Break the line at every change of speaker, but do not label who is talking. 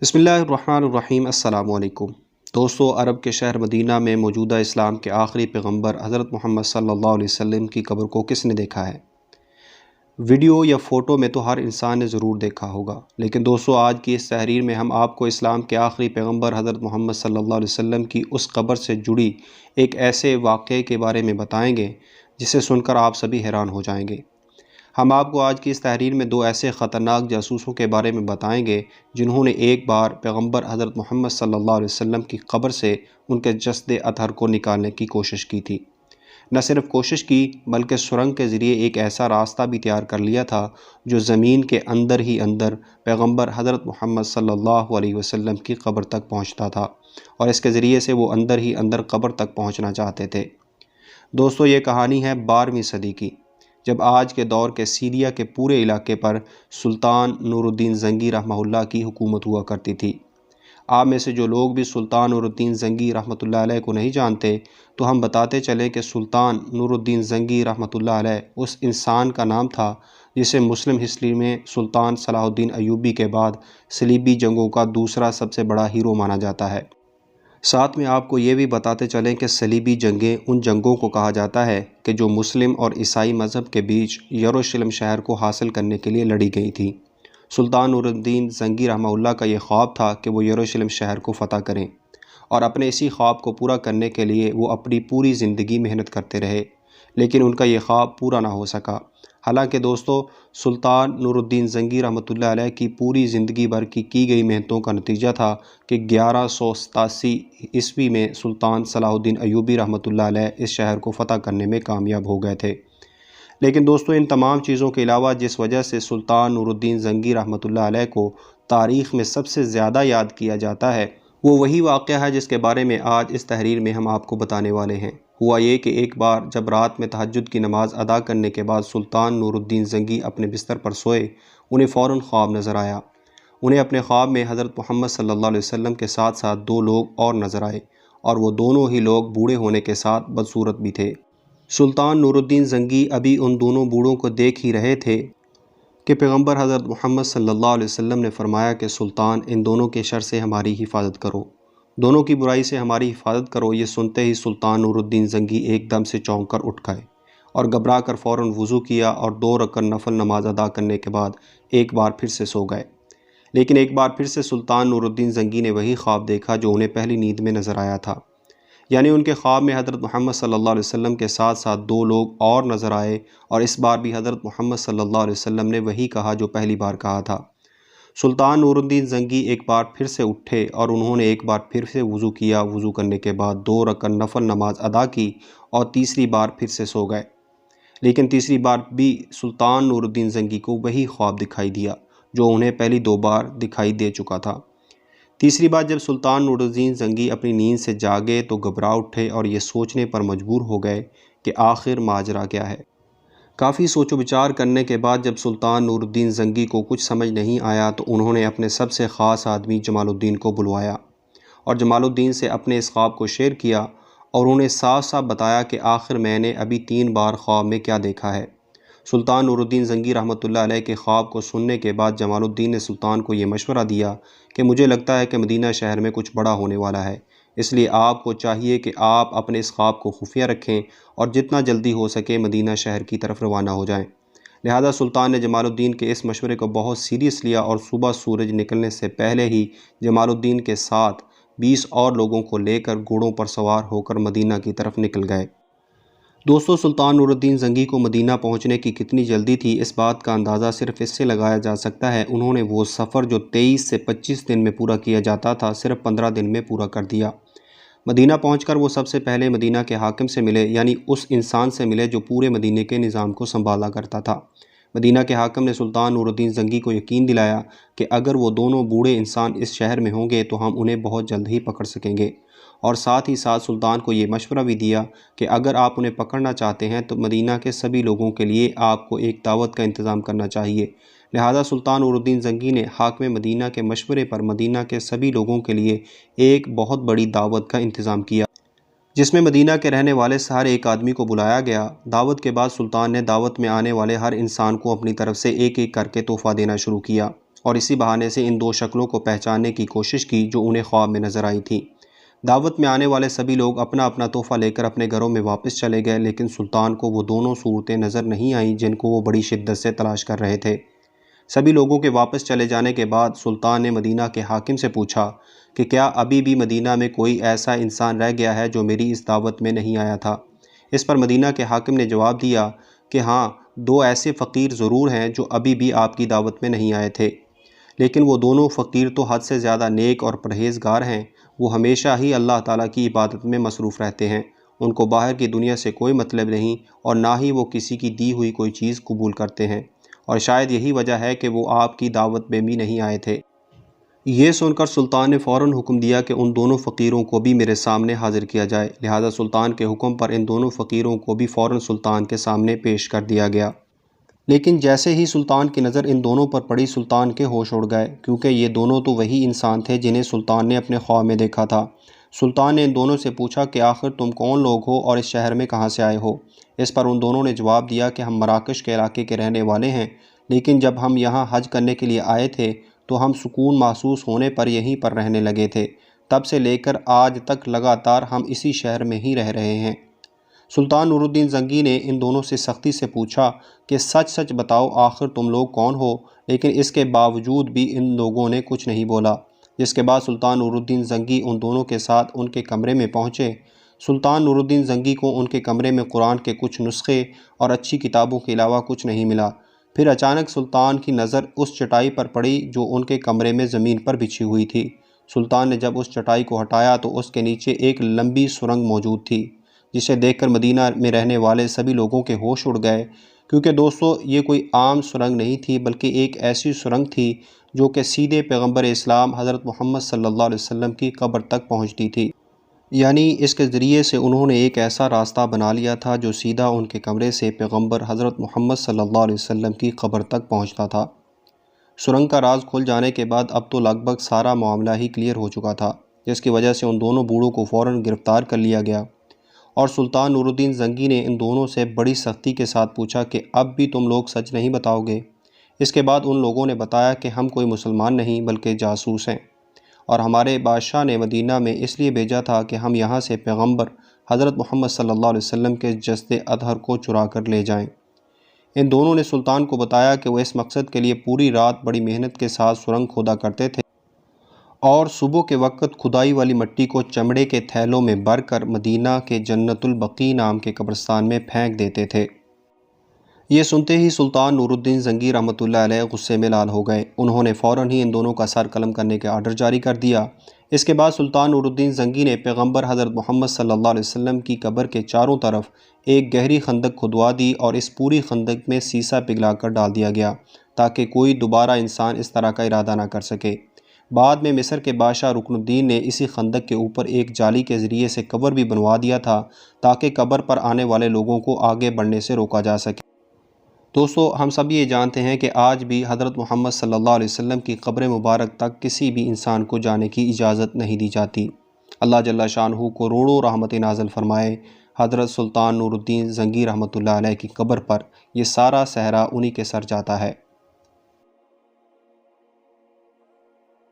بسم اللہ الرحمن الرحیم۔ السلام علیکم دوستو، عرب کے شہر مدینہ میں موجودہ اسلام کے آخری پیغمبر حضرت محمد صلی اللہ علیہ وسلم کی قبر کو کس نے دیکھا ہے؟ ویڈیو یا فوٹو میں تو ہر انسان نے ضرور دیکھا ہوگا، لیکن دوستو آج کی اس تحریر میں ہم آپ کو اسلام کے آخری پیغمبر حضرت محمد صلی اللہ علیہ وسلم کی اس قبر سے جڑی ایک ایسے واقعے کے بارے میں بتائیں گے جسے سن کر آپ سبھی حیران ہو جائیں گے۔ ہم آپ کو آج کی اس تحریر میں دو ایسے خطرناک جاسوسوں کے بارے میں بتائیں گے جنہوں نے ایک بار پیغمبر حضرت محمد صلی اللہ علیہ وسلم کی قبر سے ان کے جسد اطہر کو نکالنے کی کوشش کی تھی۔ نہ صرف کوشش کی بلکہ سرنگ کے ذریعے ایک ایسا راستہ بھی تیار کر لیا تھا جو زمین کے اندر ہی اندر پیغمبر حضرت محمد صلی اللہ علیہ وسلم کی قبر تک پہنچتا تھا، اور اس کے ذریعے سے وہ اندر ہی اندر قبر تک پہنچنا چاہتے تھے۔ دوستو، یہ کہانی ہے 12ویں صدی کی، جب آج کے دور کے سیریا کے پورے علاقے پر سلطان نور الدین زنگی رحمہ اللہ کی حکومت ہوا کرتی تھی۔ آپ میں سے جو لوگ بھی سلطان نور الدین زنگی رحمۃ اللہ علیہ کو نہیں جانتے تو ہم بتاتے چلیں کہ سلطان نور الدین زنگی رحمۃ اللہ علیہ اس انسان کا نام تھا جسے مسلم ہسٹری میں سلطان صلاح الدین ایوبی کے بعد صلیبی جنگوں کا دوسرا سب سے بڑا ہیرو مانا جاتا ہے۔ ساتھ میں آپ کو یہ بھی بتاتے چلیں کہ صلیبی جنگیں ان جنگوں کو کہا جاتا ہے کہ جو مسلم اور عیسائی مذہب کے بیچ یروشلم شہر کو حاصل کرنے کے لیے لڑی گئی تھی۔ سلطان نور الدین زنگی رحمہ اللہ کا یہ خواب تھا کہ وہ یروشلم شہر کو فتح کریں، اور اپنے اسی خواب کو پورا کرنے کے لیے وہ اپنی پوری زندگی محنت کرتے رہے، لیکن ان کا یہ خواب پورا نہ ہو سکا۔ حالانکہ دوستو، سلطان نور الدین زنگی رحمۃ اللہ علیہ کی پوری زندگی بھر کی گئی محنتوں کا نتیجہ تھا کہ 1187 عیسوی میں سلطان صلاح الدین ایوبی رحمۃ اللہ علیہ اس شہر کو فتح کرنے میں کامیاب ہو گئے تھے۔ لیکن دوستو، ان تمام چیزوں کے علاوہ جس وجہ سے سلطان نور الدین زنگی رحمۃ اللہ علیہ کو تاریخ میں سب سے زیادہ یاد کیا جاتا ہے، وہ وہی واقعہ ہے جس کے بارے میں آج اس تحریر میں ہم آپ کو بتانے والے ہیں۔ ہوا یہ کہ ایک بار جب رات میں تہجد کی نماز ادا کرنے کے بعد سلطان نور الدین زنگی اپنے بستر پر سوئے، انہیں فوراً خواب نظر آیا۔ انہیں اپنے خواب میں حضرت محمد صلی اللہ علیہ وسلم کے ساتھ ساتھ دو لوگ اور نظر آئے، اور وہ دونوں ہی لوگ بوڑھے ہونے کے ساتھ بدصورت بھی تھے۔ سلطان نور الدین زنگی ابھی ان دونوں بوڑھوں کو دیکھ ہی رہے تھے کہ پیغمبر حضرت محمد صلی اللہ علیہ وسلم نے فرمایا کہ سلطان، ان دونوں کے شر سے ہماری حفاظت کرو، دونوں کی برائی سے ہماری حفاظت کرو۔ یہ سنتے ہی سلطان نور الدین زنگی ایک دم سے چونک کر اٹھ گئے اور گھبرا کر فوراً وضو کیا، اور 2 رکعت نفل نماز ادا کرنے کے بعد ایک بار پھر سے سو گئے۔ لیکن ایک بار پھر سے سلطان نور الدین زنگی نے وہی خواب دیکھا جو انہیں پہلی نیند میں نظر آیا تھا، یعنی ان کے خواب میں حضرت محمد صلی اللہ علیہ وسلم کے ساتھ ساتھ 2 لوگ اور نظر آئے، اور اس بار بھی حضرت محمد صلی اللہ علیہ وسلم نے وہی کہا جو پہلی بار کہا تھا۔ سلطان نور الدین زنگی ایک بار پھر سے اٹھے اور انہوں نے ایک بار پھر سے وضو کیا۔ وضو کرنے کے بعد 2 رکعت نفل نماز ادا کی اور تیسری بار پھر سے سو گئے۔ لیکن تیسری بار بھی سلطان نور الدین زنگی کو وہی خواب دکھائی دیا جو انہیں پہلی 2 بار دکھائی دے چکا تھا۔ تیسری بار جب سلطان نور الدین زنگی اپنی نیند سے جاگے تو گھبرا اٹھے اور یہ سوچنے پر مجبور ہو گئے کہ آخر ماجرا کیا ہے۔ کافی سوچ و بچار کرنے کے بعد جب سلطان نور الدین زنگی کو کچھ سمجھ نہیں آیا تو انہوں نے اپنے سب سے خاص آدمی جمال الدین کو بلوایا، اور جمال الدین سے اپنے اس خواب کو شیئر کیا اور انہیں صاف صاف بتایا کہ آخر میں نے ابھی 3 بار خواب میں کیا دیکھا ہے۔ سلطان نور الدین زنگی رحمۃ اللہ علیہ کے خواب کو سننے کے بعد جمال الدین نے سلطان کو یہ مشورہ دیا کہ مجھے لگتا ہے کہ مدینہ شہر میں کچھ بڑا ہونے والا ہے، اس لیے آپ کو چاہیے کہ آپ اپنے اس خواب کو خفیہ رکھیں اور جتنا جلدی ہو سکے مدینہ شہر کی طرف روانہ ہو جائیں۔ لہذا سلطان نے جمال الدین کے اس مشورے کو بہت سیریس لیا، اور صبح سورج نکلنے سے پہلے ہی جمال الدین کے ساتھ 20 اور لوگوں کو لے کر گھوڑوں پر سوار ہو کر مدینہ کی طرف نکل گئے۔ دوستو، سلطان نور الدین زنگی کو مدینہ پہنچنے کی کتنی جلدی تھی اس بات کا اندازہ صرف اس سے لگایا جا سکتا ہے۔ انہوں نے وہ سفر جو 23 سے 25 دن میں پورا کیا جاتا تھا صرف 15 دن میں پورا کر دیا۔ مدینہ پہنچ کر وہ سب سے پہلے مدینہ کے حاکم سے ملے، یعنی اس انسان سے ملے جو پورے مدینہ کے نظام کو سنبھالا کرتا تھا۔ مدینہ کے حاکم نے سلطان نور الدین زنگی کو یقین دلایا کہ اگر وہ دونوں بوڑھے انسان اس شہر میں ہوں گے تو ہم انہیں بہت جلد ہی پکڑ سکیں گے، اور ساتھ ہی ساتھ سلطان کو یہ مشورہ بھی دیا کہ اگر آپ انہیں پکڑنا چاہتے ہیں تو مدینہ کے سبھی لوگوں کے لیے آپ کو ایک دعوت کا انتظام کرنا چاہیے۔ لہذا سلطان نور الدین زنگی نے حاکم مدینہ کے مشورے پر مدینہ کے سبھی لوگوں کے لیے ایک بہت بڑی دعوت کا انتظام کیا، جس میں مدینہ کے رہنے والے ہر ایک آدمی کو بلایا گیا۔ دعوت کے بعد سلطان نے دعوت میں آنے والے ہر انسان کو اپنی طرف سے ایک ایک کر کے تحفہ دینا شروع کیا، اور اسی بہانے سے ان دو شکلوں کو پہچاننے کی کوشش کی جو انہیں خواب میں نظر آئی تھیں۔ دعوت میں آنے والے سبھی لوگ اپنا اپنا تحفہ لے کر اپنے گھروں میں واپس چلے گئے، لیکن سلطان کو وہ دونوں صورتیں نظر نہیں آئیں جن کو وہ بڑی شدت سے تلاش کر رہے تھے۔ سبھی لوگوں کے واپس چلے جانے کے بعد سلطان نے مدینہ کے حاکم سے پوچھا کہ کیا ابھی بھی مدینہ میں کوئی ایسا انسان رہ گیا ہے جو میری اس دعوت میں نہیں آیا تھا؟ اس پر مدینہ کے حاکم نے جواب دیا کہ ہاں، 2 ایسے فقیر ضرور ہیں جو ابھی بھی آپ کی دعوت میں نہیں آئے تھے، لیکن وہ دونوں فقیر تو حد سے زیادہ نیک اور پرہیزگار ہیں۔ وہ ہمیشہ ہی اللہ تعالیٰ کی عبادت میں مصروف رہتے ہیں، ان کو باہر کی دنیا سے کوئی مطلب نہیں اور نہ ہی وہ کسی کی دی ہوئی کوئی چیز قبول کرتے ہیں، اور شاید یہی وجہ ہے کہ وہ آپ کی دعوت میں بھی نہیں آئے تھے۔ یہ سن کر سلطان نے فوراً حکم دیا کہ ان دونوں فقیروں کو بھی میرے سامنے حاضر کیا جائے، لہٰذا سلطان کے حکم پر ان دونوں فقیروں کو بھی فوراً سلطان کے سامنے پیش کر دیا گیا۔ لیکن جیسے ہی سلطان کی نظر ان دونوں پر پڑی، سلطان کے ہوش اڑ گئے، کیونکہ یہ دونوں تو وہی انسان تھے جنہیں سلطان نے اپنے خواب میں دیکھا تھا۔ سلطان نے ان دونوں سے پوچھا کہ آخر تم کون لوگ ہو اور اس شہر میں کہاں سے آئے ہو؟ اس پر ان دونوں نے جواب دیا کہ ہم مراکش کے علاقے کے رہنے والے ہیں، لیکن جب ہم یہاں حج کرنے کے لیے آئے تھے تو ہم سکون محسوس ہونے پر یہیں پر رہنے لگے تھے، تب سے لے کر آج تک لگاتار ہم اسی شہر میں ہی رہ رہے ہیں۔ سلطان نور الدین زنگی نے ان دونوں سے سختی سے پوچھا کہ سچ سچ بتاؤ آخر تم لوگ کون ہو، لیکن اس کے باوجود بھی ان لوگوں نے کچھ نہیں بولا، جس کے بعد سلطان نور الدین زنگی ان دونوں کے ساتھ ان کے کمرے میں پہنچے۔ سلطان نور الدین زنگی کو ان کے کمرے میں قرآن کے کچھ نسخے اور اچھی کتابوں کے علاوہ کچھ نہیں ملا۔ پھر اچانک سلطان کی نظر اس چٹائی پر پڑی جو ان کے کمرے میں زمین پر بچھی ہوئی تھی۔ سلطان نے جب اس چٹائی کو ہٹایا تو اس کے نیچے ایک لمبی سرنگ موجود تھی، جسے دیکھ کر مدینہ میں رہنے والے سبھی لوگوں کے ہوش اڑ گئے، کیونکہ دوستو یہ کوئی عام سرنگ نہیں تھی بلکہ ایک ایسی سرنگ تھی جو کہ سیدھے پیغمبر اسلام حضرت محمد صلی اللہ علیہ وسلم کی قبر تک پہنچتی تھی۔ یعنی اس کے ذریعے سے انہوں نے ایک ایسا راستہ بنا لیا تھا جو سیدھا ان کے کمرے سے پیغمبر حضرت محمد صلی اللہ علیہ وسلم کی قبر تک پہنچتا تھا۔ سرنگ کا راز کھل جانے کے بعد اب تو لگ بھگ سارا معاملہ ہی کلیئر ہو چکا تھا، جس کی وجہ سے ان دونوں بوڑھوں کو فوراً گرفتار کر لیا گیا، اور سلطان نور الدین زنگی نے ان دونوں سے بڑی سختی کے ساتھ پوچھا کہ اب بھی تم لوگ سچ نہیں بتاؤ گے؟ اس کے بعد ان لوگوں نے بتایا کہ ہم کوئی مسلمان نہیں بلکہ جاسوس ہیں، اور ہمارے بادشاہ نے مدینہ میں اس لیے بھیجا تھا کہ ہم یہاں سے پیغمبر حضرت محمد صلی اللہ علیہ وسلم کے جسد اطہر کو چرا کر لے جائیں۔ ان دونوں نے سلطان کو بتایا کہ وہ اس مقصد کے لیے پوری رات بڑی محنت کے ساتھ سرنگ کھودا کرتے تھے اور صبح کے وقت کھدائی والی مٹی کو چمڑے کے تھیلوں میں بھر کر مدینہ کے جنت البقیع نام کے قبرستان میں پھینک دیتے تھے۔ یہ سنتے ہی سلطان نور الدین زنگی رحمۃ اللہ علیہ غصے میں لال ہو گئے۔ انہوں نے فوراً ہی ان دونوں کا سر قلم کرنے کے آرڈر جاری کر دیا۔ اس کے بعد سلطان نور الدین زنگی نے پیغمبر حضرت محمد صلی اللہ علیہ وسلم کی قبر کے چاروں طرف ایک گہری خندق کھدوا دی اور اس پوری خندق میں سیسا پگھلا کر ڈال دیا گیا تاکہ کوئی دوبارہ انسان اس طرح کا ارادہ نہ کر سکے۔ بعد میں مصر کے بادشاہ رکن الدین نے اسی خندق کے اوپر ایک جالی کے ذریعے سے قبر بھی بنوا دیا تھا تاکہ قبر پر آنے والے لوگوں کو آگے بڑھنے سے روکا جا سکے۔ دوستو، ہم سب یہ جانتے ہیں کہ آج بھی حضرت محمد صلی اللہ علیہ وسلم کی قبر مبارک تک کسی بھی انسان کو جانے کی اجازت نہیں دی جاتی۔ اللہ جل شانہ کروڑوں رحمت نازل فرمائے۔ حضرت سلطان نور الدین زنگی رحمۃ اللہ علیہ کی قبر پر یہ سارا صحرا انہی کے سر جاتا ہے۔